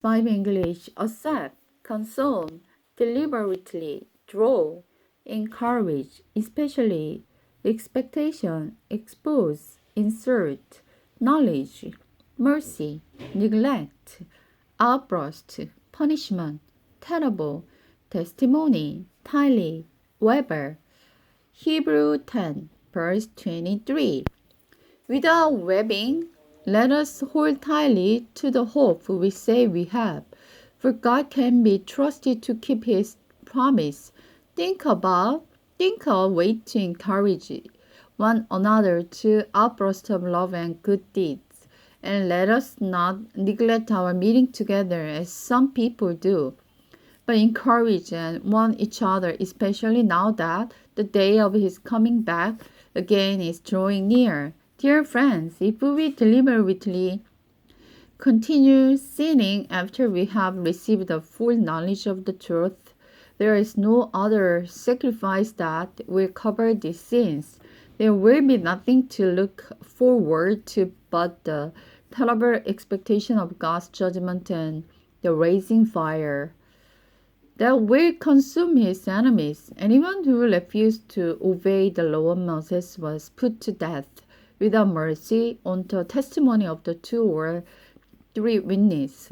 5 English. Accept, console, deliberately, draw, encourage, especially, expectation, expose, insert, knowledge, mercy, neglect, outburst, punishment, terrible, testimony, tally, Weber. Hebrew 10, verse 23. Without webbing, let us hold tightly to the hope we say we have, for God can be trusted to keep His promise. Think of ways to encourage one another to outbursts of love and good deeds, and let us not neglect our meeting together as some people do, but encourage and warn each other, especially now that the day of His coming back again is drawing near. Dear friends, if we deliberately continue sinning after we have received the full knowledge of the truth, there is no other sacrifice that will cover these sins. There will be nothing to look forward to but the terrible expectation of God's judgment and the raging fire that will consume his enemies. Anyone who refused to obey the law of Moses was put to death without mercy on the testimony of the 2 or 3 witnesses.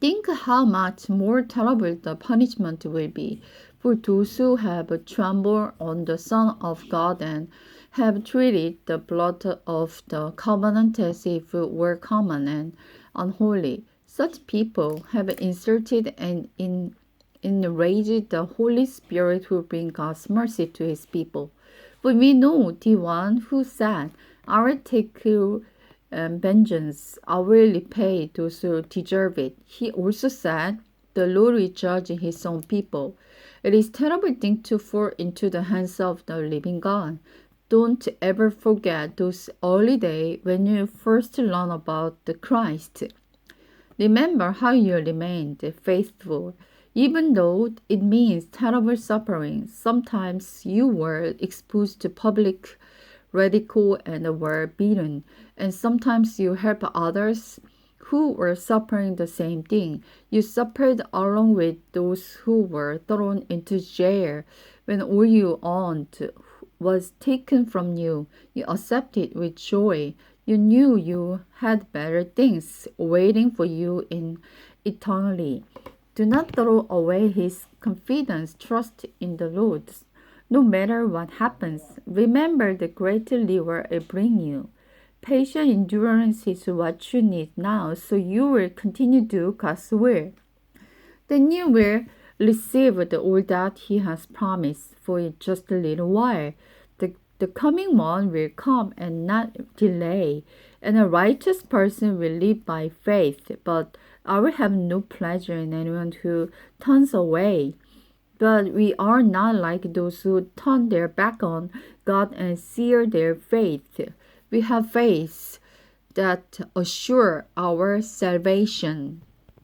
Think how much more terrible the punishment will be for those who have trampled on the Son of God and have treated the blood of the covenant as if it were common and unholy. Such people have insulted and enraged the Holy Spirit who brings God's mercy to His people. But we know the one who said, I will take vengeance, I will repay those who deserve it. He also said, the Lord will judge His own people. It is a terrible thing to fall into the hands of the living God. Don't ever forget those early days when you first learned about the Christ. Remember how you remained faithful. Even though it means terrible suffering, sometimes you were exposed to public ridicule and were beaten, and sometimes you helped others who were suffering the same thing. You suffered along with those who were thrown into jail. When all you owned was taken from you, you accepted with joy. You knew you had better things waiting for you in eternity. Do not throw away His confidence. Trust in the Lord. No matter what happens, remember the great reward it brings you. Patient endurance is what you need now, so you will continue to do God's will. Then you will receive all that He has promised for just a little while. The coming one will come and not delay, and a righteous person will live by faith, but I will have no pleasure in anyone who turns away. But we are not like those who turn their back on God and sear their faith. We have faith that assure our salvation.